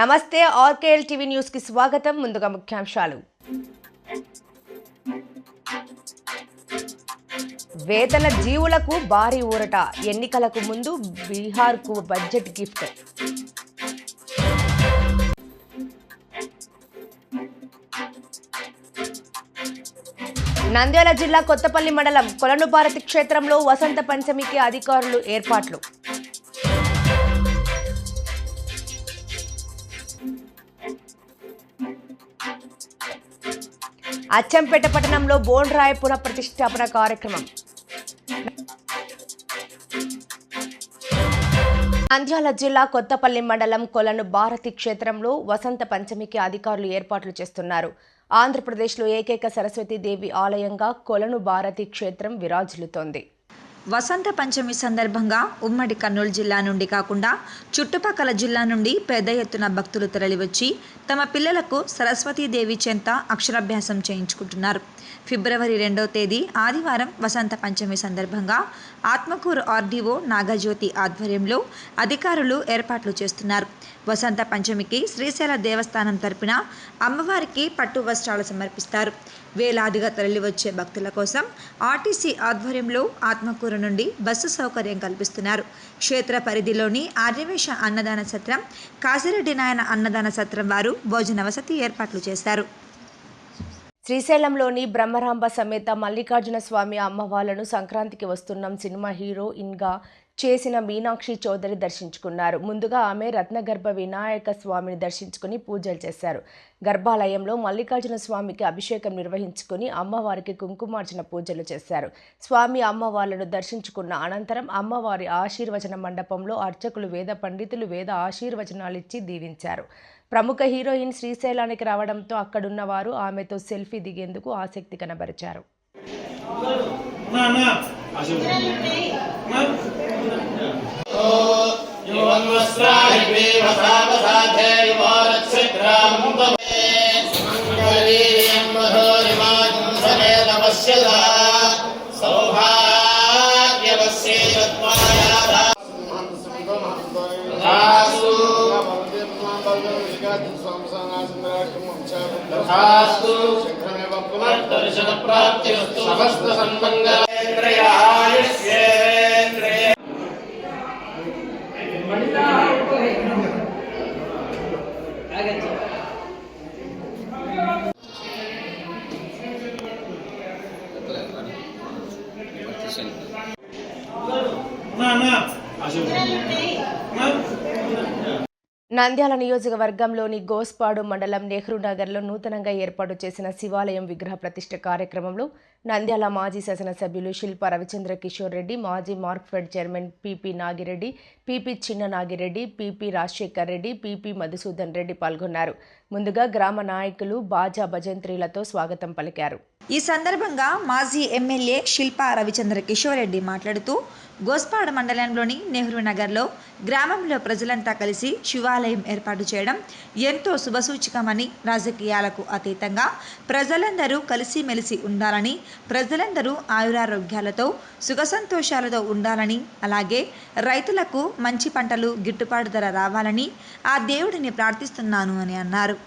నమస్తే ఆర్కేఎల్ TV news కి స్వాగతం. ముందుగా ముఖ్యాంశాలు. వేతన జీవులకు భారీ ఊరట. ఎన్నికలకు ముందు బీహార్ కు బడ్జెట్ గిఫ్ట్. నంద్యాల జిల్లా కొత్తపల్లి మండలం కొలనుభారతి క్షేత్రంలో వసంత పంచమికి అధికారులు ఏర్పాట్లు. అచ్చంపేట పట్టణంలో బోన్రాయ్ పునఃప్రతిష్ఠాపన కార్యక్రమం. నంద్యాల జిల్లా కొత్తపల్లి మండలం కొలను భారతి క్షేత్రంలో వసంత పంచమికి అధికారులు ఏర్పాట్లు చేస్తున్నారు. ఆంధ్రప్రదేశ్లో ఏకైక సరస్వతీదేవి ఆలయంగా కొలను భారతి క్షేత్రం విరాజిల్లుతోంది. వసంత పంచమి సందర్భంగా ఉమ్మడి కర్నూలు జిల్లా నుండి కాకుండా చుట్టుపక్కల జిల్లా నుండి పెద్ద ఎత్తున భక్తులు తరలివచ్చి తమ పిల్లలకు సరస్వతీదేవి చెంత అక్షరాభ్యాసం చేయించుకుంటున్నారు. ఫిబ్రవరి 2వ తేదీ ఆదివారం వసంత పంచమి సందర్భంగా ఆత్మకూరు ఆర్డీఓ నాగజ్యోతి ఆధ్వర్యంలో అధికారులు ఏర్పాట్లు చేస్తున్నారు. వసంత పంచమికి శ్రీశైల దేవస్థానం తరపున అమ్మవారికి పట్టు వస్త్రాలు సమర్పిస్తారు. వేలాదిగా తరలివచ్చే భక్తుల కోసం ఆర్టీసీ ఆధ్వర్యంలో ఆత్మకూరు నుండి బస్సు సౌకర్యం కల్పిస్తున్నారు. క్షేత్ర పరిధిలోని ఆర్యవేశ అన్నదాన సత్రం, కాశిరెడ్డి నాయన అన్నదాన సత్రం వారు భోజన వసతి ఏర్పాట్లు చేశారు. శ్రీశైలంలోని బ్రహ్మరాంబ సమేత మల్లికార్జున స్వామి అమ్మవార్లను సంక్రాంతికి వస్తున్నాం సినిమా హీరోయిన్గా చేసిన మీనాక్షి చౌదరి దర్శించుకున్నారు. ముందుగా ఆమె రత్నగర్భ వినాయక స్వామిని దర్శించుకుని పూజలు చేశారు. గర్భాలయంలో మల్లికార్జున స్వామికి అభిషేకం నిర్వహించుకుని అమ్మవారికి కుంకుమార్చన పూజలు చేశారు. స్వామి అమ్మవార్లను దర్శించుకున్న అనంతరం అమ్మవారి ఆశీర్వచన మండపంలో అర్చకులు వేద పండితులు వేద ఆశీర్వచనాలిచ్చి దీవించారు. ప్రముఖ హీరోయిన్ శ్రీశైలానికి రావడంతో అక్కడున్న వారు ఆమెతో సెల్ఫీ దిగేందుకు ఆసక్తి కనబరిచారు. నంద్యాల నియోజకవర్గంలోని గోస్పాడు మండలం నెహ్రూ నగర్లో నూతనంగా ఏర్పాటు చేసిన శివాలయం విగ్రహ ప్రతిష్ఠ కార్యక్రమంలో నంద్యాల మాజీ శాసనసభ్యులు శిల్పా రవిచంద్ర కిషోర్ రెడ్డి, మాజీ Markfed chairman P P Nagireddy, P P Chinna Nagireddy, P P Rajasekhar Reddy, P P Madhusudan Reddy పాల్గొన్నారు. ముందుగా గ్రామ నాయకులు బాజా భజంత్రీలతో స్వాగతం పలికారు. ఈ సందర్భంగా మాజీ ఎమ్మెల్యే శిల్పా రవిచంద్ర కిషోర్ రెడ్డి మాట్లాడుతూ గోస్పాడు మండలంలోని నెహ్రూ నగర్లో గ్రామంలో ప్రజలంతా కలిసి శివాలయం ఏర్పాటు చేయడం ఎంతో శుభసూచకమని, రాజకీయాలకు అతీతంగా ప్రజలందరూ కలిసిమెలిసి ఉండాలని, ప్రజలందరూ ఆయురారోగ్యాలతో సుఖసంతోషాలతో ఉండాలని, అలాగే రైతులకు మంచి పంటలు గిట్టుబాటు ధర రావాలని ఆ దేవుడిని ప్రార్థిస్తున్నాను అని అన్నారు.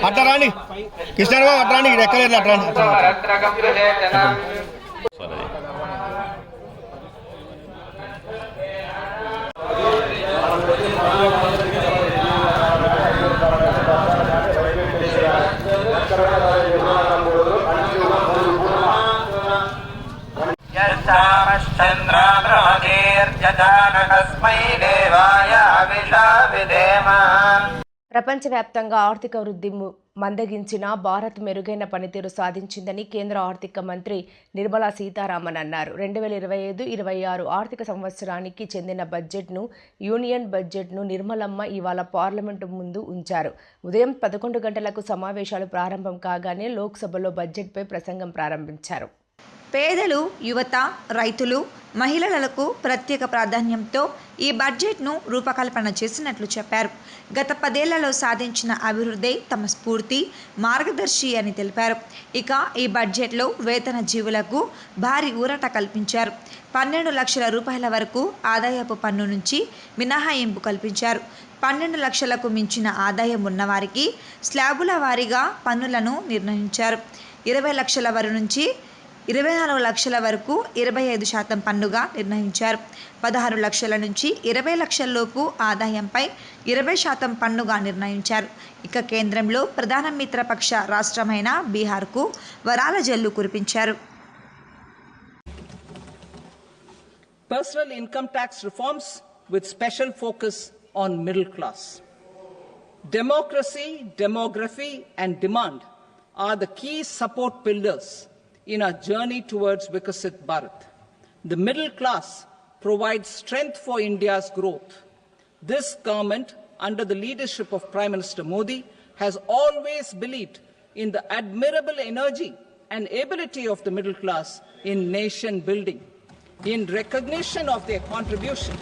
అట్రాని కృష్ణారావు అట్రాని ఎక్కలేదు అట్రాని ప్రపంచవ్యాప్తంగా ఆర్థిక వృద్ధి మందగించిన భారత్ మెరుగైన పనితీరు సాధించిందని కేంద్ర ఆర్థిక మంత్రి నిర్మలా సీతారామన్ అన్నారు. 2025-26 ఆర్థిక సంవత్సరానికి చెందిన బడ్జెట్ను యూనియన్ బడ్జెట్ను నిర్మలమ్మ ఇవాళ పార్లమెంటు ముందు ఉంచారు. ఉదయం 11 గంటలకు సమావేశాలు ప్రారంభం కాగానే లోక్సభలో బడ్జెట్పై ప్రసంగం ప్రారంభించారు. పేదలు, యువత, రైతులు, మహిళలకు ప్రత్యేక ప్రాధాన్యంతో ఈ బడ్జెట్ను రూపకల్పన చేసినట్లు చెప్పారు. గత 10 ఏళ్లలో సాధించిన అభివృద్ధి తమ స్ఫూర్తి, మార్గదర్శి అని తెలిపారు. ఇక ఈ బడ్జెట్లో వేతన జీవులకు భారీ ఊరట కల్పించారు. 12 లక్షల రూపాయల వరకు ఆదాయపు పన్ను నుంచి మినహాయింపు కల్పించారు. 12 లక్షలకు మించిన ఆదాయం ఉన్నవారికి స్లాబుల వారీగా పన్నులను నిర్ణయించారు. 20 లక్షల వరకు నుంచి 24 లక్షల వరకు 25% పన్నుగా నిర్ణయించారు. 16 లక్షల నుంచి 20 లక్షల లోపు ఆదాయంపై 20% పన్నుగా నిర్ణయించారు. ఇక కేంద్రంలో ప్రధాన మిత్రపక్ష రాష్ట్రమైన బీహార్కు వరాల జల్లు కురిపించారు. Personal income tax reforms with special focus on middle class. Democracy, demography and demand are the key support pillars in our journey towards Viksit Bharat. The middle class provides strength for India's growth. This government, under the leadership of Prime Minister Modi, has always believed in the admirable energy and ability of the middle class in nation building. In recognition of their contribution,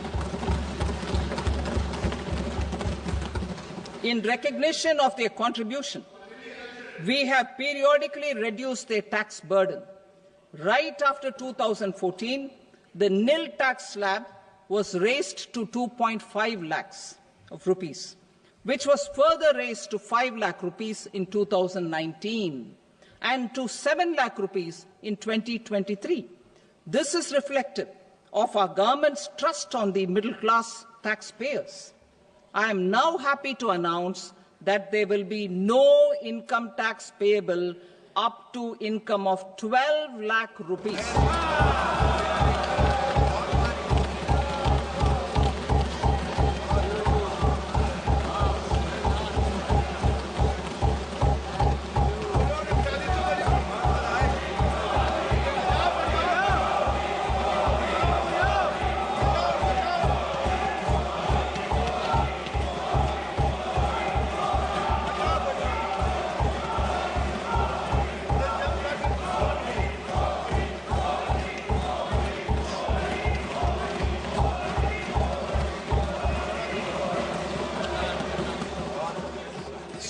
we have periodically reduced their tax burden. Right after 2014, the nil tax slab was raised to 2.5 lakhs of rupees, which was further raised to 5 lakh rupees in 2019 and to 7 lakh rupees in 2023. This is reflective of our government's trust on the middle class taxpayers. I am now happy to announce that there will be no income tax payable up to income of 12 lakh rupees.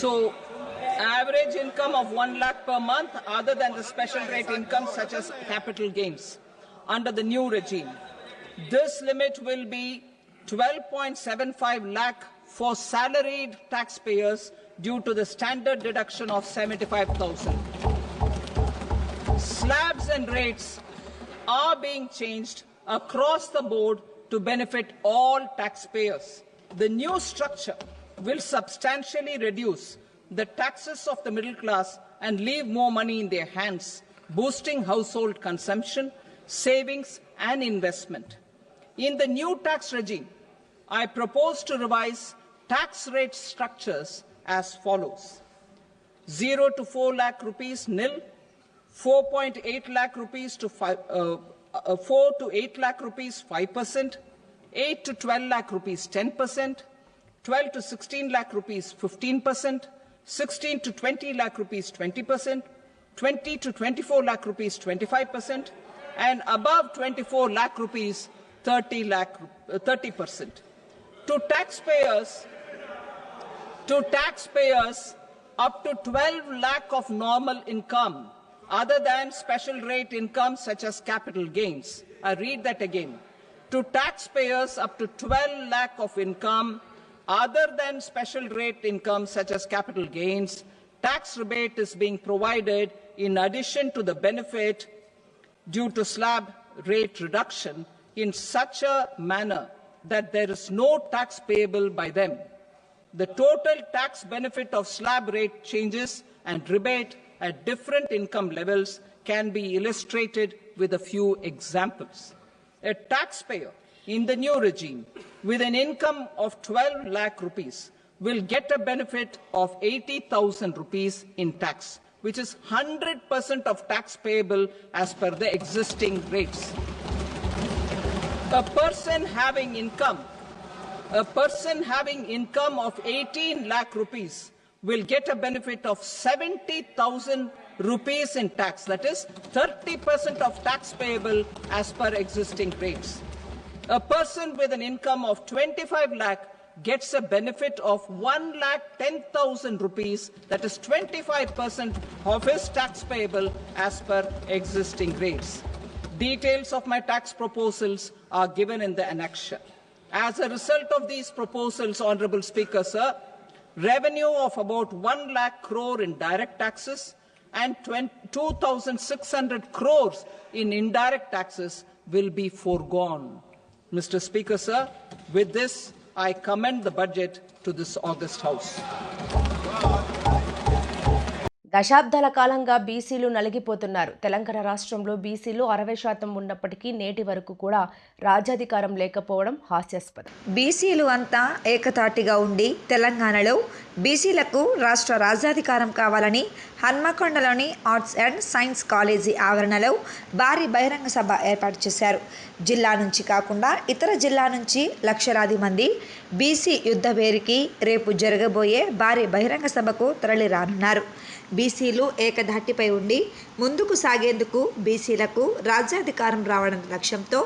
So, average income of 1 lakh per month, other than the special rate income such as capital gains, under the new regime, this limit will be 12.75 lakh for salaried taxpayers due to the standard deduction of 75,000. Slabs and rates are being changed across the board to benefit all taxpayers. The new structure will substantially reduce the taxes of the middle class and leave more money in their hands, boosting household consumption, savings and investment. In the new tax regime, I propose to revise tax rate structures as follows. 0 to 4 lakh rupees nil, 4.8 lakh rupees to 4 to 8 lakh rupees 5%, 8 to 12 lakh rupees 10%, 12 to 16 lakh rupees 15%, 16 to 20 lakh rupees 20%, 20 to 24 lakh rupees 25%, and above 24 lakh rupees 30%. To taxpayers up to 12 lakh of normal income, other than special rate income such as capital gains. I read that again. To taxpayers up to 12 lakh of income, other than special rate income such as capital gains, tax rebate is being provided in addition to the benefit due to slab rate reduction in such a manner that there is no tax payable by them. The total tax benefit of slab rate changes and rebate at different income levels can be illustrated with a few examples. A taxpayer in the new regime with an income of 12 lakh rupees will get a benefit of 80,000 rupees in tax, which is 100% of tax payable as per the existing rates. A person having income of 18 lakh rupees will get a benefit of 70,000 rupees in tax. That is 30% of tax payable as per existing rates. A person with an income of 25 lakh gets a benefit of 1,10,000 rupees. That is 25% of his tax payable as per existing rates. Details of my tax proposals are given in the annexure. As a result of these proposals, Honorable Speaker, sir, revenue of about 1 lakh crore in direct taxes and 2,600 crores in indirect taxes will be foregone. Mr. Speaker, sir, with this, I commend the budget to this august House. దశాబ్దాల కాలంగా బీసీలు నలిగిపోతున్నారు. తెలంగాణ రాష్ట్రంలో బీసీలు 60% ఉన్నప్పటికీ నేటి వరకు కూడా రాజ్యాధికారం లేకపోవడం హాస్యాస్పదం. బీసీలు అంతా ఏకతాటిగా ఉండి తెలంగాణలో బీసీలకు రాష్ట్ర రాజ్యాధికారం కావాలని హన్మకొండలోని ఆర్ట్స్ అండ్ సైన్స్ కాలేజీ ఆవరణలో భారీ బహిరంగ సభ ఏర్పాటు చేశారు. జిల్లా నుంచి కాకుండా ఇతర జిల్లా నుంచి లక్షలాది మంది బీసీ యుద్ధ వేరికి రేపు జరగబోయే భారీ బహిరంగ సభకు తరలి రానున్నారు. బీసీలు ఏకధాటిపై ఉండి ముందుకు సాగేందుకు బీసీలకు రాజ్యాధికారం రావడం లక్ష్యంతో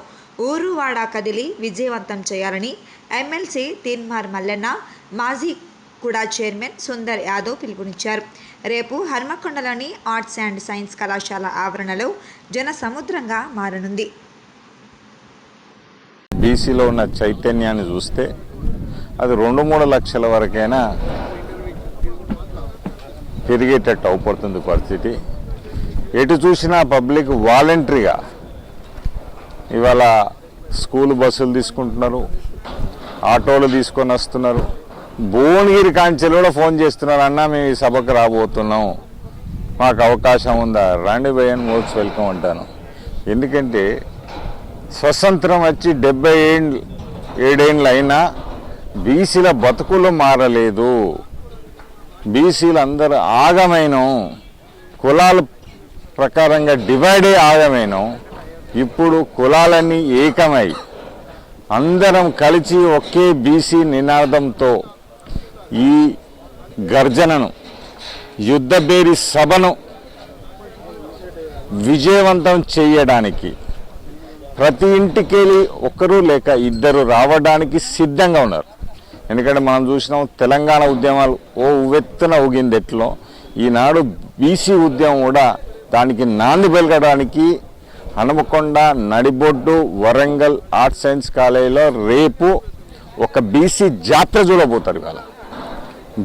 ఊరువాడా కదిలి విజయవంతం చేయాలని ఎమ్మెల్సీ తీన్మార్ మల్లన్న, మాజీ కుడా చైర్మన్ సుందర్ యాదవ్ పిలుపునిచ్చారు. రేపు హన్మకొండలోని ఆర్ట్స్ అండ్ సైన్స్ కళాశాల ఆవరణలో జన సముద్రంగా మారనుంది. బీసీలో ఉన్న చైతన్యాన్ని చూస్తే అది 2-3 లక్షల వరకైనా పెరిగేటట్టు అవుపడుతుంది పరిస్థితి. ఎటు చూసినా పబ్లిక్ వాలంటరీగా ఇవాళ స్కూల్ బస్సులు తీసుకుంటున్నారు, ఆటోలు తీసుకొని వస్తున్నారు. భువనగిరి కాంచెలు కూడా ఫోన్ చేస్తున్నారు, అన్న మేము ఈ సభకు రాబోతున్నాం, మాకు అవకాశం ఉందా, రండి భయన్ మోస్ట్ వెల్కమ్ అంటాను. ఎందుకంటే స్వతంత్రం వచ్చి 77 ఏళ్ళు అయినా బీసీల బతుకులు మారలేదు. బీసీలు అందరూ ఆగమైనం, కులాల ప్రకారంగా డివైడే ఆగమైనం. ఇప్పుడు కులాలన్నీ ఏకమై అందరం కలిసి ఒకే బీసీ నినాదంతో ఈ గర్జనను, యుద్ధబేరి సభను విజయవంతం చేయడానికి ప్రతి ఇంటికెళ్ళి ఒకరు లేక ఇద్దరు రావడానికి సిద్ధంగా ఉన్నారు. ఎందుకంటే మనం చూసినాం తెలంగాణ ఉద్యమాలు ఉవ్వెత్తున ఊగింది ఎట్లో, ఈనాడు బీసీ ఉద్యమం కూడా దానికి నాంది పలకడానికి హనుమకొండ, నడిబొడ్డు, వరంగల్ ఆర్ట్స్ సైన్స్ కాలేజీలో రేపు ఒక బీసీ జాతర చూడబోతారు. ఇవాళ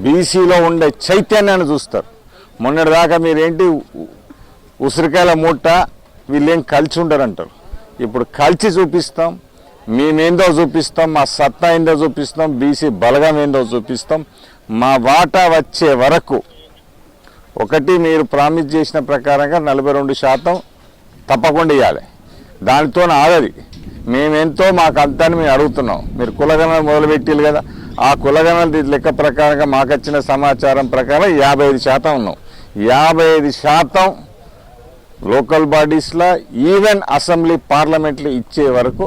బీసీలో ఉండే చైతన్యాన్ని చూస్తారు. మొన్నటిదాకా మీరేంటి ఉసిరికాయల మూట వీళ్ళేం కలిసి ఉండరంటారు, ఇప్పుడు కలిసి చూపిస్తాం. మేమేందో చూపిస్తాం, మా సత్తా ఏందో చూపిస్తాం, బీసీ బలగం ఏందో చూపిస్తాం. మా వాటా వచ్చే వరకు ఒకటి మీరు ప్రామిస్ చేసిన ప్రకారంగా 42% తప్పకుండా ఇవ్వాలి. దానితో ఆగది. మేమెంతో మాకు అంతాన్ని మేము అడుగుతున్నాం. మీరు కులగణన మొదలుపెట్టారు కదా, ఆ కులగణన లెక్క ప్రకారంగా మాకు వచ్చిన సమాచారం ప్రకారం 55% ఉన్నాం. 55% లోకల్ బాడీస్లో ఈవెన్ అసెంబ్లీ పార్లమెంట్లో ఇచ్చే వరకు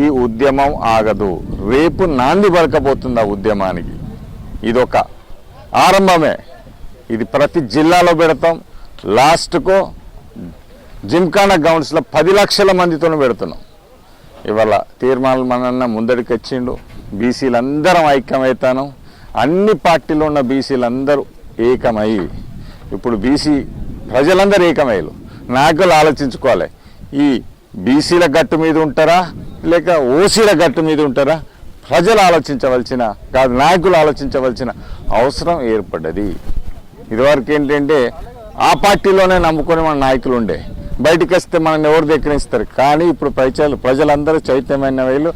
ఈ ఉద్యమం ఆగదు. రేపు నాంది పలకబోతుంది ఆ ఉద్యమానికి. ఇదొక ఆరంభమే. ఇది ప్రతి జిల్లాలో పెడతాం. లాస్ట్కు జిమ్ఖానా గ్రౌండ్స్లో 10 లక్షల మందితో పెడుతున్నాం. ఇవాళ తీర్మానం మనన్న ముందడికి వచ్చిండు. బీసీలందరం ఐక్యమవుతాను. అన్ని పార్టీలో ఉన్న బీసీలందరూ ఏకమై ఇప్పుడు బీసీ ప్రజలందరూ ఏకమయ్యారు. నాయకులు ఆలోచించుకోవాలి, ఈ బీసీల గట్టు మీద ఉంటారా లేక ఓసీల గట్టు మీద ఉంటారా? ప్రజలు ఆలోచించవలసిన కాదు, నాయకులు ఆలోచించవలసిన అవసరం ఏర్పడ్డది. ఇదివరకు ఏంటంటే ఆ పార్టీలోనే నమ్ముకొని మన నాయకులు ఉండే, బయటికి వస్తే మనల్ని ఎవరు దగ్గరిస్తారు. కానీ ఇప్పుడు ప్రజలందరూ చైతన్యమైన వేలు,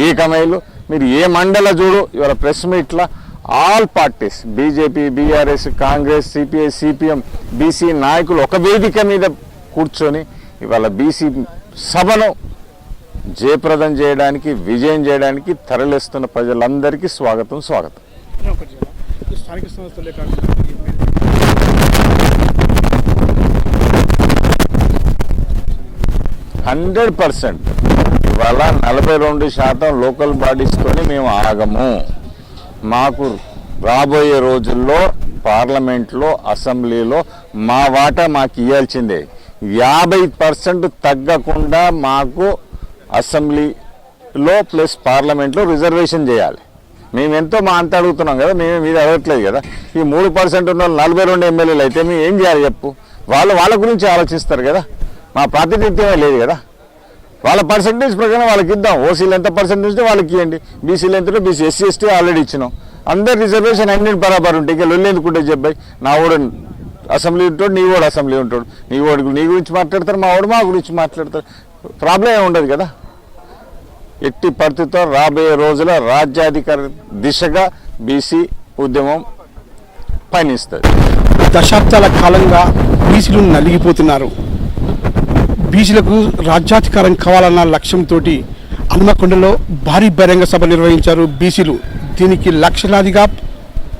ఏకమైలు. మీరు ఏ మండల చూడు, ఇవాళ ప్రెస్ మీట్లా all parties, BJP, BRS, Congress, CPI, CPM, BC నాయకులు ఒక వేదిక మీద కూర్చొని ఇవాళ బీసీ సభను జయప్రదం చేయడానికి, విజయం చేయడానికి తరలిస్తున్న ప్రజలందరికీ స్వాగతం. స్థానిక సంస్థలే కాకుండా 100% ఇవాళ 42% లోకల్ బాడీస్తోనే మేము ఆగము. మాకు రాబోయే రోజుల్లో పార్లమెంట్లో, అసెంబ్లీలో మా వాటా మాకు ఇవ్వాల్సిందే. 50% తగ్గకుండా మాకు అసెంబ్లీలో ప్లస్ పార్లమెంట్లో రిజర్వేషన్ చేయాలి. మేము ఎంతో మా అంత అడుగుతున్నాం కదా, మేము మీద అడగట్లేదు కదా. ఈ 3% ఉన్న 42 ఎమ్మెల్యేలు అయితే మేము ఏం చేయాలి చెప్పు? వాళ్ళ గురించి ఆలోచిస్తారు కదా, మా ప్రాతినిధ్యమే లేదు కదా. వాళ్ళ పర్సంటేజ్ ప్రకారం వాళ్ళకి ఇద్దాం. ఓసీలు ఎంత పర్సెంటేజ్ ఉంటే వాళ్ళకి ఇవ్వండి, బీసీలు ఎంత, బీసీ, ఎస్సీ, ఎస్టీ ఆల్రెడీ ఇచ్చినాం. అందరు రిజర్వేషన్ అన్ని బరాబర్ ఉంటాయి. ఇక లొల్లి ఎందుకుంటే చెప్పాయి, నా ఓడు అసెంబ్లీ ఉంటాడు, నీ ఓడు అసెంబ్లీ ఉంటాడు. నీ ఓడు నీ గురించి మాట్లాడతారు, మా ఓడు మా గురించి మాట్లాడతారు. ప్రాబ్లం ఏమి ఉండదు కదా. ఎట్టి పరిస్థితితో రాబోయే రోజుల రాజ్యాధికార దిశగా బీసీ ఉద్యమం పయనిస్తుంది. దశాబ్దాల కాలంగా బీసీలు నలిగిపోతున్నారు. బీసీలకు రాజ్యాధికారం కావాలన్న లక్ష్యంతో హన్మకొండలో భారీ బహిరంగ సభ నిర్వహించారు బీసీలు. దీనికి లక్షలాదిగా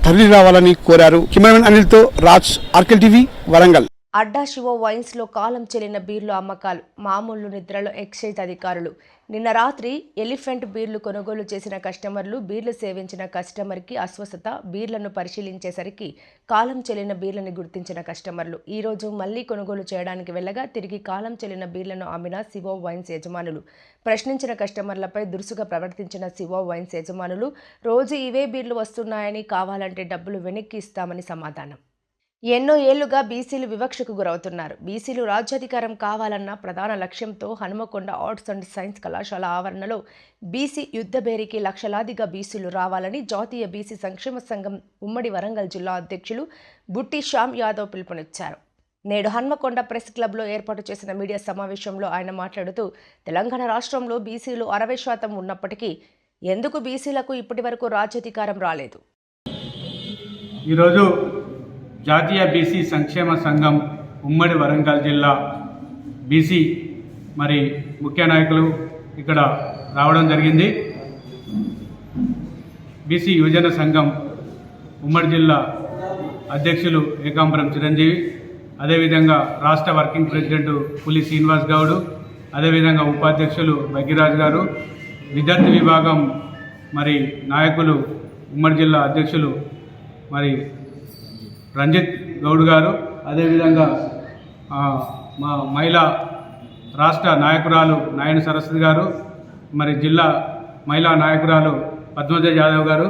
తరలి రావాలని కోరారు. Cameraman అనిల్తో Raj, ఆర్కెల్ TV, Warangal. అడ్డా శివ వైన్స్లో కాలం చెల్లిన బీర్లు అమ్మకాలు. మామూలు నిద్రలో ఎక్సైజ్ అధికారులు. నిన్న రాత్రి ఎలిఫెంట్ బీర్లు కొనుగోలు చేసిన కస్టమర్లు, బీర్లు సేవించిన కస్టమర్కి అస్వస్థత. బీర్లను పరిశీలించేసరికి కాలం చెల్లిన బీర్లను గుర్తించిన కస్టమర్లు ఈరోజు మళ్లీ కొనుగోలు చేయడానికి వెళ్ళగా తిరిగి కాలం చెల్లిన బీర్లను అమ్మిన శివ వైన్స్ యజమానులు. ప్రశ్నించిన కస్టమర్లపై దురుసుగా ప్రవర్తించిన శివ వైన్స్ యజమానులు రోజు ఇవే బీర్లు వస్తున్నాయని, కావాలంటే డబ్బులు వెనక్కి ఇస్తామని సమాధానం. ఎన్నో ఏళ్లుగా బీసీలు వివక్షకు గురవుతున్నారు. బీసీలు రాజ్యాధికారం కావాలన్న ప్రధాన లక్ష్యంతో హనుమకొండ ఆర్ట్స్ అండ్ సైన్స్ కళాశాల ఆవరణలో బీసీ యుద్ధభేరికి లక్షలాదిగా బీసీలు రావాలని జాతీయ బీసీ సంక్షేమ సంఘం ఉమ్మడి వరంగల్ జిల్లా అధ్యక్షులు బుట్టి శ్యామ్ యాదవ్ పిలుపునిచ్చారు. నేడు హన్మకొండ ప్రెస్ క్లబ్లో ఏర్పాటు చేసిన మీడియా సమావేశంలో ఆయన మాట్లాడుతూ, తెలంగాణ రాష్ట్రంలో బీసీలు 60% ఉన్నప్పటికీ ఎందుకు బీసీలకు ఇప్పటి వరకు రాజ్యాధికారం రాలేదు? ఈరోజు జాతీయ బీసీ సంక్షేమ సంఘం ఉమ్మడి వరంగల్ జిల్లా బీసీ మరి ముఖ్య నాయకులు ఇక్కడ రావడం జరిగింది. బీసీ యువజన సంఘం ఉమ్మడి జిల్లా అధ్యక్షులు ఏకాంబరం చిరంజీవి, అదేవిధంగా రాష్ట్ర వర్కింగ్ ప్రెసిడెంట్ పులి శ్రీనివాస్ గౌడ్, అదేవిధంగా ఉపాధ్యక్షులు భగీరాజ్ గారు, విద్యార్థి విభాగం మరి నాయకులు ఉమ్మడి జిల్లా అధ్యక్షులు మరి రంజిత్ గౌడ్ గారు, అదేవిధంగా మా మహిళా రాష్ట్ర నాయకురాలు నాయన సరస్వతి గారు, మరి జిల్లా మహిళా నాయకురాలు పద్మజ యాదవ్ గారు,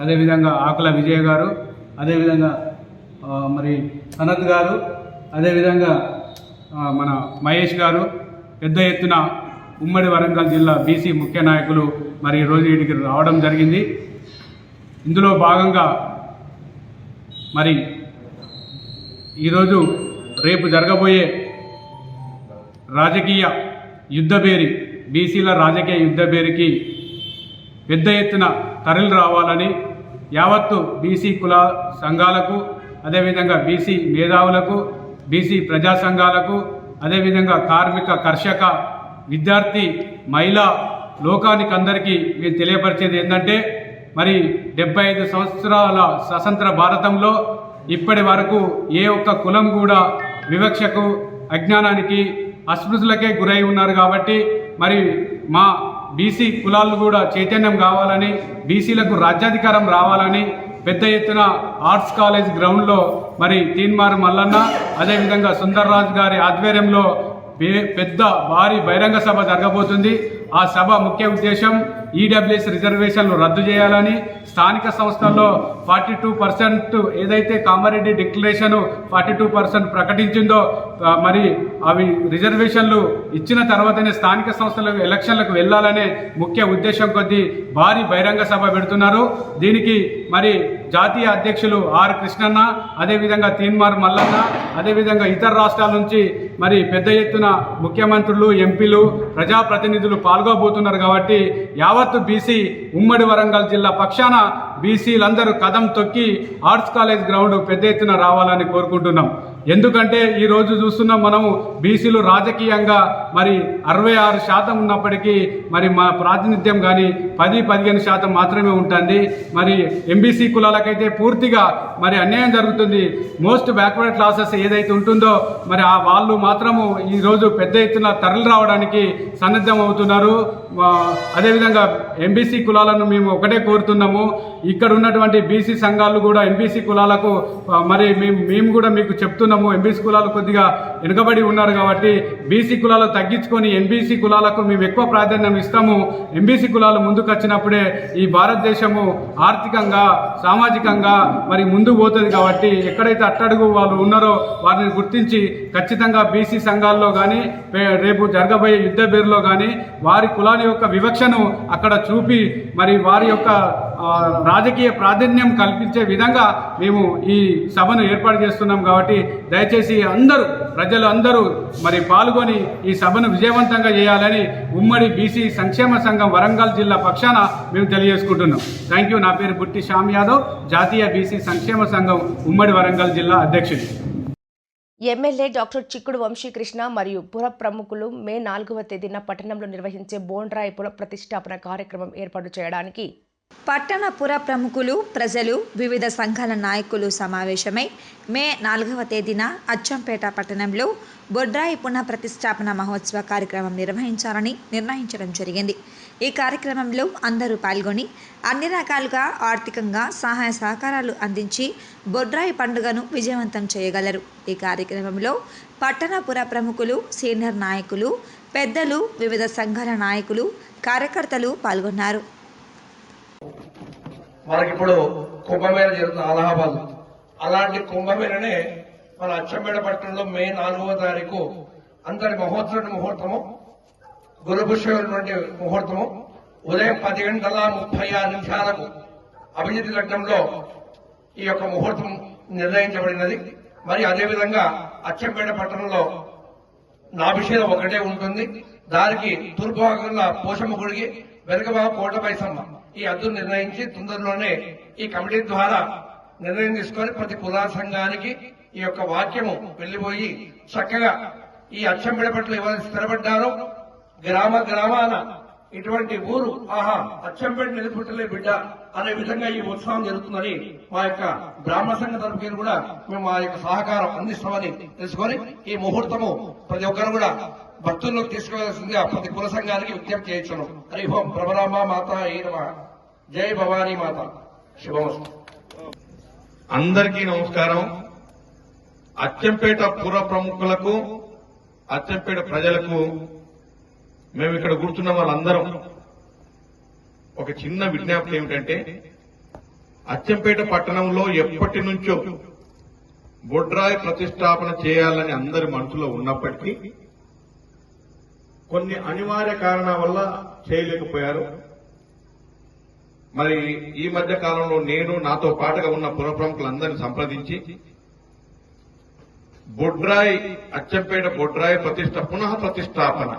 అదేవిధంగా ఆకుల విజయ్ గారు, అదేవిధంగా మరి సనత్ గారు, అదేవిధంగా మన మహేష్ గారు, పెద్ద ఎత్తున ఉమ్మడి వరంగల్ జిల్లా బీసీ ముఖ్య నాయకులు మరి ఈరోజు వీటికి రావడం జరిగింది. ఇందులో భాగంగా మరి ఈరోజు రేపు జరగబోయే రాజకీయ యుద్ధభేరి బీసీల రాజకీయ యుద్ధ పేరుకి పెద్ద ఎత్తున తరలి రావాలని యావత్తు బీసీ కుల సంఘాలకు, అదేవిధంగా బీసీ మేధావులకు, బీసీ ప్రజా సంఘాలకు, అదేవిధంగా కార్మిక, కర్షక, విద్యార్థి, మహిళా లోకానికి అందరికీ మేము తెలియపరిచేది ఏంటంటే, మరి 75 సంవత్సరాల స్వతంత్ర భారతంలో ఇప్పటి వరకు ఏ ఒక్క కులం కూడా వివక్షకు, అజ్ఞానానికి, అస్పృశ్యులకే గురై ఉన్నారు. కాబట్టి మరి మా బీసీ కులాలు కూడా చైతన్యం కావాలని, బీసీలకు రాజ్యాధికారం రావాలని పెద్ద ఎత్తున ఆర్ట్స్ కాలేజ్ గ్రౌండ్లో మరి తీన్మార్ మల్లన్న, అదేవిధంగా సుందర్రాజు గారి ఆధ్వర్యంలో పెద్ద భారీ బహిరంగ సభ జరగబోతుంది. ఆ సభ ముఖ్య ఉద్దేశం ఈడబ్ల్యూఎస్ రిజర్వేషన్లు రద్దు చేయాలని, స్థానిక సంస్థల్లో 42% ఏదైతే కామారెడ్డి డిక్లరేషన్ 42% ప్రకటించిందో మరి అవి రిజర్వేషన్లు ఇచ్చిన తర్వాతనే స్థానిక సంస్థలకు ఎలక్షన్లకు వెళ్లాలనే ముఖ్య ఉద్దేశం కొద్దీ భారీ బహిరంగ సభ పెడుతున్నారు. దీనికి మరి జాతీయ అధ్యక్షులు ఆర్ కృష్ణన్న, అదేవిధంగా తీన్మార్ మల్లన్న, అదేవిధంగా ఇతర రాష్ట్రాల నుంచి మరి పెద్ద ఎత్తున ముఖ్యమంత్రులు, ఎంపీలు, ప్రజాప్రతినిధులు పాల్గొబోతున్నారు. కాబట్టి యావత్తు బీసీ ఉమ్మడి వరంగల్ జిల్లా పక్షాన బీసీలందరూ కదం తొక్కి ఆర్ట్స్ కాలేజ్ గ్రౌండ్ పెద్ద ఎత్తున రావాలని కోరుకుంటున్నాం. ఎందుకంటే ఈరోజు చూస్తున్నాం మనము బీసీలు రాజకీయంగా మరి 66% ఉన్నప్పటికీ మరి మా ప్రాతినిధ్యం కానీ 10-15% మాత్రమే ఉంటుంది. మరి ఎంబీసీ కులాలకైతే పూర్తిగా మరి అన్యాయం జరుగుతుంది. మోస్ట్ బ్యాక్వర్డ్ క్లాసెస్ ఏదైతే ఉంటుందో మరి ఆ వాళ్ళు మాత్రము ఈరోజు పెద్ద ఎత్తున తరలి రావడానికి సన్నద్ధం అవుతున్నారు. అదేవిధంగా ఎంబీసీ కులాలను మేము ఒకటే కోరుతున్నాము, ఇక్కడ ఉన్నటువంటి బీసీ సంఘాలు కూడా ఎంబీసీ కులాలకు మరి మేము కూడా మీకు చెప్తున్నాము, ఎంబీసీ కులాలు కొద్దిగా వెనుకబడి ఉన్నారు కాబట్టి బీసీ కులాలు తగ్గించుకొని ఎంబీసీ కులాలకు మేము ఎక్కువ ప్రాధాన్యం ఇస్తాము. ఎంబీసీ కులాలు ముందుకు వచ్చినప్పుడే ఈ భారతదేశము ఆర్థికంగా, సామాజికంగా మరి ముందుకు పోతుంది. కాబట్టి ఎక్కడైతే అట్టడుగు వాళ్ళు ఉన్నారో వారిని గుర్తించి ఖచ్చితంగా బీసీ సంఘాల్లో కానీ రేపు జరగబోయే యుద్ధ బేరులో కానీ వారి కులాల యొక్క వివక్షను అక్కడ చూపి మరి వారి యొక్క రాజకీయ ప్రాధాన్యం కల్పించే విధంగా మేము ఈ సభను ఏర్పాటు చేస్తున్నాం. కాబట్టి దయచేసి ప్రజలు అందరూ మరి పాల్గొని ఈ సభను విజయవంతంగా చేయాలని ఉమ్మడి బీసీ సంక్షేమ సంఘం వరంగల్ జిల్లా పక్షాన మేము తెలియజేసుకుంటున్నాం. Thank you. నా పేరు బుట్టి శ్యామ్ యాదవ్, జాతీయ బీసీ సంక్షేమ సంఘం ఉమ్మడి వరంగల్ జిల్లా అధ్యక్షుడు. ఎమ్మెల్యే డాక్టర్ చిక్కుడు వంశీకృష్ణ మరియు పుర ప్రముఖులు మే 4వ తేదీన పట్టణంలో నిర్వహించే బోండ్రాయి పుర ప్రతిష్టాపన కార్యక్రమం ఏర్పాటు చేయడానికి పట్టణ పుర ప్రముఖులు, ప్రజలు, వివిధ సంఘాల నాయకులు సమావేశమై మే 4వ తేదీన అచ్చంపేట పట్టణంలో బొడ్రాయి పునః ప్రతిష్టాపన మహోత్సవ కార్యక్రమం నిర్వహించాలని నిర్ణయించడం జరిగింది. ఈ కార్యక్రమంలో అందరూ పాల్గొని అన్ని రకాలుగా ఆర్థికంగా సహాయ సహకారాలు అందించి బొడ్రాయి పండుగను విజయవంతం చేయగలరు. ఈ కార్యక్రమంలో పట్టణ పుర ప్రముఖులు, సీనియర్ నాయకులు, పెద్దలు, వివిధ సంఘాల నాయకులు, కార్యకర్తలు పాల్గొన్నారు. మనకిప్పుడు కుంభమేళ జరుగుతుంది అలహాబాద్. అలాంటి కుంభమేళనే మన అచ్చంపేట పట్టణంలో మే 4వ తారీఖు అంతటి ముహూర్తము, గురుపుష్యమైనటువంటి ముహూర్తము ఉదయం 10:36 అభిజిత్ లగ్నంలో ఈ యొక్క ముహూర్తం నిర్ణయించబడినది. మరి అదేవిధంగా అచ్చంపేట పట్టణంలో నాభిషేకం ఒకటే ఉంటుంది. దానికి తూర్పు భాగంలో పోషమ్మ గుడికి, వెనుక భాగం కోట పైసమ్మ ఈ అద్దు నిర్ణయించి తొందరలోనే ఈ కమిటీ ద్వారా నిర్ణయం తీసుకొని ప్రతి కులా సంఘానికి ఈ యొక్క వాక్యము వెళ్లిపోయి చక్కగా ఈ అచ్చంపేట పట్ల ఎవరు స్థిరపడ్డారో గ్రామాన ఇటువంటి ఊరు ఆహా అచ్చంపేట నిలబెట్టలే బిడ్డ అనే విధంగా ఈ ఉత్సవం జరుగుతుందని మా యొక్క బ్రాహ్మణ సంఘ తరఫున కూడా మేము మా యొక్క సహకారం అందిస్తామని తెలుసుకొని ఈ ముహూర్తము ప్రతి ఒక్కరు కూడా భక్తుల్లోకి తీసుకువెళ్లాల్సిందిగా ప్రతి కుల సంఘానికి విజ్ఞప్తి చేయొచ్చును. హరి ఓం ప్రభరామ మాత జై భవానీ మాత శుభమస్తు. అందరికీ నమస్కారం. అచ్చంపేట పుర ప్రముఖులకు, అచ్చంపేట ప్రజలకు, మేము ఇక్కడ కూర్చున్న వాళ్ళందరం ఒక చిన్న విజ్ఞప్తి ఏమిటంటే, అచ్చంపేట పట్టణంలో ఎప్పటి నుంచో బొడ్రాయి ప్రతిష్టాపన చేయాలని అందరి మనసులో ఉన్నప్పటికీ కొన్ని అనివార్య కారణాల వల్ల చేయలేకపోయారు. మరి ఈ మధ్య కాలంలో నేను, నాతో పాటుగా ఉన్న పుర ప్రముఖులందరినీ సంప్రదించి అచ్చంపేట బొడ్రాయి పునః ప్రతిష్టాపన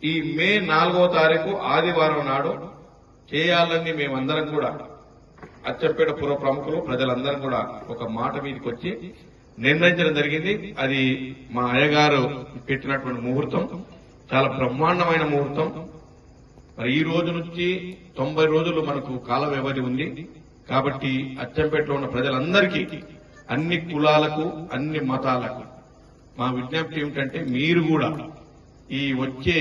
ఈ మే 4వ తారీఖు ఆదివారం నాడు చేయాలని మేమందరం కూడా అచ్చంపేట పుర ప్రముఖులు ప్రజలందరం కూడా ఒక మాట మీదకి వచ్చి నిర్ణయించడం జరిగింది. అది మా అయ్యగారు పెట్టినటువంటి ముహూర్తం, చాలా బ్రహ్మాండమైన ముహూర్తం. మరి ఈ రోజు నుంచి 90 రోజులు మనకు కాల వ్యవధి ఉంది. కాబట్టి అచ్చంపేటలో ఉన్న ప్రజలందరికీ, అన్ని కులాలకు, అన్ని మతాలకు మా విజ్ఞప్తి ఏమిటంటే, మీరు కూడా ఈ వచ్చే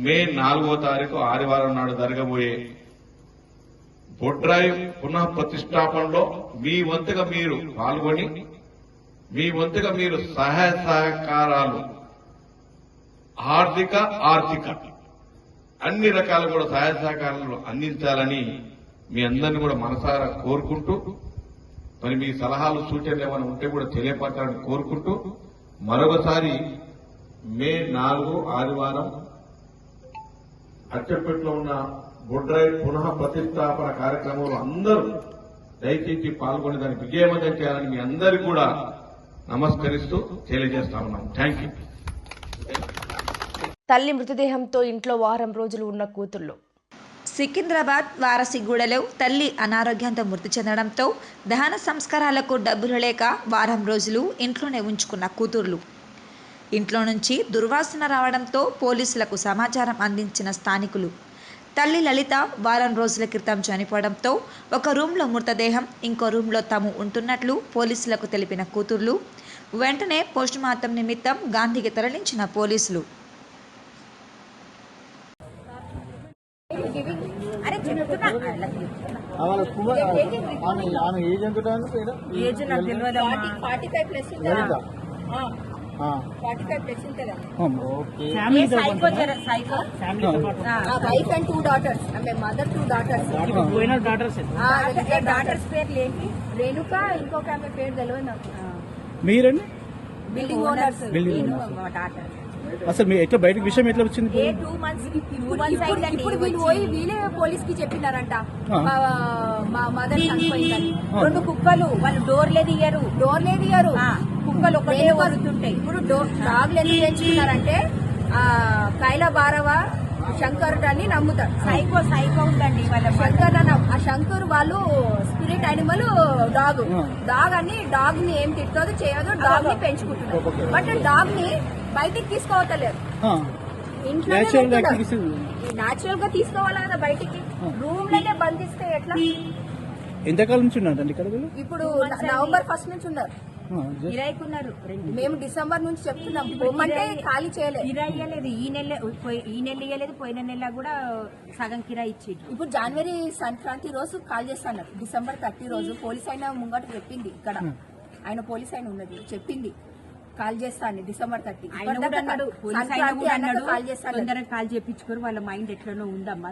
మే 4వ తారీఖు ఆదివారం నాడు జరగబోయే బొడ్రాయి పునః ప్రతిష్టాపనలో మీ వంతుగా మీరు పాల్గొని, మీ వంతుగా మీరు సహాయ సహకారాలు, ఆర్థిక అన్ని రకాలు కూడా సహాయ సహకారాలు అందించాలని మీ అందరినీ కూడా మనసారా కోరుకుంటూ, మరి మీ సలహాలు సూచనలు ఏమైనా ఉంటే కూడా తెలియపరచాలని కోరుకుంటూ, మరొకసారి మే 4 ఆదివారం అచ్చంపేటలో ఉన్న బొడ్రాయి పునః ప్రతిష్టాపన కార్యక్రమంలో అందరూ దయచేసి పాల్గొని దాన్ని విజయవంతం చేయాలని మీ అందరికీ కూడా నమస్కరిస్తూ తెలియజేస్తా ఉన్నాం. Thank you. తల్లి మృతదేహంతో ఇంట్లో వారం రోజులు ఉన్న కూతుళ్ళు. సికింద్రాబాద్ వారసిగూడలో తల్లి అనారోగ్యంతో మృతి చెందడంతో దహన సంస్కారాలకు డబ్బులు లేక వారం రోజులు ఇంట్లోనే ఉంచుకున్న కూతుర్లు. ఇంట్లో నుంచి దుర్వాసన రావడంతో పోలీసులకు సమాచారం అందించిన స్థానికులు. తల్లి లలిత వారం రోజుల క్రితం చనిపోవడంతో ఒక రూమ్లో మృతదేహం, ఇంకో రూమ్లో తాము ఉంటున్నట్లు పోలీసులకు తెలిపిన కూతుర్లు వెంటనే పోస్టుమార్టం నిమిత్తం గాంధీకి తరలించిన పోలీసులు. Wife and 2 daughters. Mother 2 daughters. Daughters పేర్లు ఏంటి? రేణుక, ఇంకొక ఆమె పేరు తెలియదు నాకు. మీరండి బిల్డింగ్ ఓనర్స్. అసలు మీ ఎట్లా బయటకు విషయం ఎట్లా వచ్చింది? 2 months ఇప్పుడు వీళ్ళు పోయి వీళ్ళే పోలీస్ కి చెప్పినారంట మా మదర్ చనిపోయిందని. 2 కుక్కలు, వాళ్ళు డోర్లే తీయరు కుక్కలు ఒకటే వరుతుంటాయి. ఇప్పుడు డాగ్లు ఎందుకు పెంచుకున్నారంటే కైలా బారవ శంకర్ అని నమ్ముతారు. సైకో ఉందండి వాళ్ళ శంకర్. ఆ శంకర్ వాళ్ళు స్పిరిట్ యానిమల్ డాగ్ అని డాగ్ ని ఏం తిట్టదు చేయదు, డాగ్ ని పెంచుకుంటున్నారు. బట్ డాగ్ ని బయటికి తీసుకోవట్లేదు, ఇంట్లో నాచురల్ గా తీసుకోవాలి కదా బయటికి. రూమ్ లోనే బంధిస్తే ఎట్లా? ఎంతకాలం నుంచి ఉన్నారండి ఇక్కడ? ఇప్పుడు నవంబర్ 1 నుంచి ఉన్నారు. కిరాయికున్నారు. మేము డిసెంబర్ నుంచి చెప్తున్నాం పోమంటే ఖాళీ చేయలేదు. కిరాయి ఇవ్వలేదు, ఈ నెల ఇవ్వలేదు, పోయిన నెల కూడా సగం కిరాయి ఇచ్చి. ఇప్పుడు జనవరి సంక్రాంతి రోజు కాల్ చేస్తాను. డిసెంబర్ 30 రోజు పోలీస్ అయినా ముంగట చెప్పింది, ఇక్కడ ఆయన పోలీస్ అయినా ఉన్నది చెప్పింది కాల్ చేస్తాను డిసెంబర్ 30. తొందరగా కాల్ చేయించుకోరు, వాళ్ళ మైండ్ ఎట్లనో ఉందమ్మా.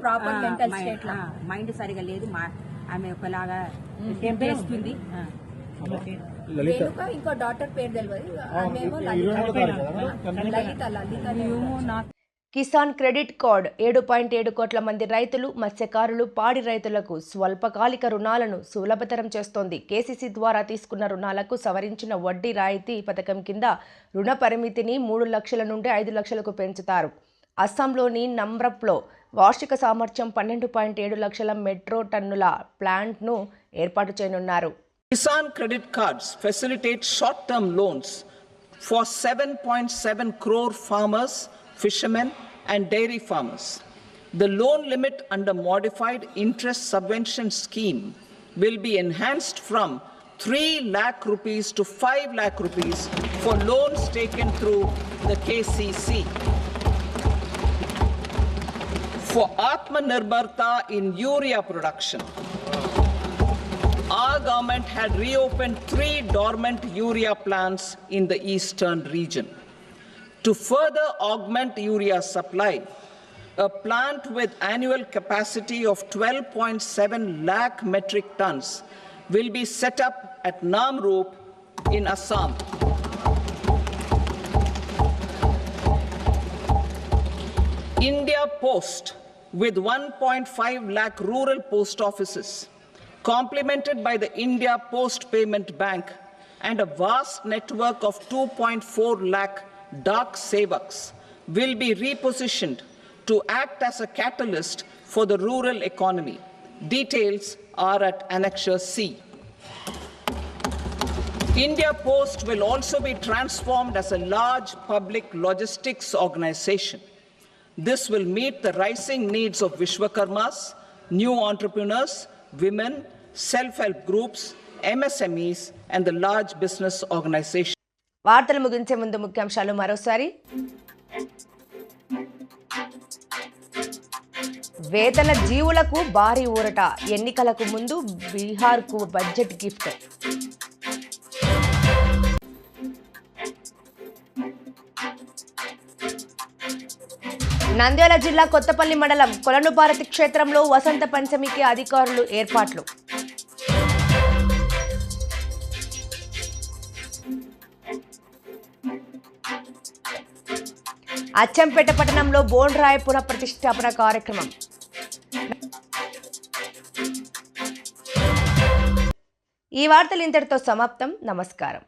ప్రాపర్ మెంటల్ స్టేట్ మైండ్ సరిగా లేదు. ఆమె ఒకలాగా చేస్తుంది. ఇంకో డాటర్ పేరు తెలియదు. కిసాన్ క్రెడిట్ కార్డ్ 7.7 కోట్ల మంది రైతులు, మత్స్యకారులు, పాడి రైతులకు స్వల్పకాలిక రుణాలను సులభతరం చేస్తోంది. కేసీసీ ద్వారా తీసుకున్న రుణాలకు సవరించిన వడ్డీ రాయితీ పథకం కింద రుణ పరిమితిని 3 లక్షల నుండి 5 లక్షలకు పెంచుతారు. అస్సాంలోని నమ్రప్లో వార్షిక సామర్థ్యం 12.7 లక్షల మెట్రో టన్నుల ప్లాంట్ను ఏర్పాటు చేయనున్నారు. Kisan credit cards facilitate short-term loans for 7.7 crore farmers, fishermen and dairy farmers. The loan limit under modified interest subvention scheme will be enhanced from 3 lakh rupees to 5 lakh rupees for loans taken through the KCC. For Atmanirbharta in urea production, our government had reopened 3 dormant urea plants in the eastern region. To further augment urea supply, a plant with annual capacity of 12.7 lakh metric tons will be set up at Namrup in Assam. India Post, with 1.5 lakh rural post offices, complemented by the India Post Payment Bank and a vast network of 2.4 lakh Dak Sevaks, will be repositioned to act as a catalyst for the rural economy. Details are at Annexure C. India Post will also be transformed as a large public logistics organization. This will meet the rising needs of Vishwakarmas, new entrepreneurs, women, self-help groups, MSMEs, and the large business organizations. వార్తలు ముగించే ముందు ముఖ్యాంశాలు మరోసారి. వేతన జీవులకు భారీ ఊరట, ఎన్నికలకు ముందు బీహార్కు బడ్జెట్ గిఫ్ట్. నంద్యాల జిల్లా కొత్తపల్లి మండలం కొలనుపారతి క్షేత్రంలో వసంత పంచమికి అధికారులు ఏర్పాట్లు. అచ్చంపేట పట్టణంలో బోండ్రాయ పునఃప్రతిష్ఠాపన కార్యక్రమం. ఈ వార్తలు ఇంతటితో సమాప్తం. నమస్కారం.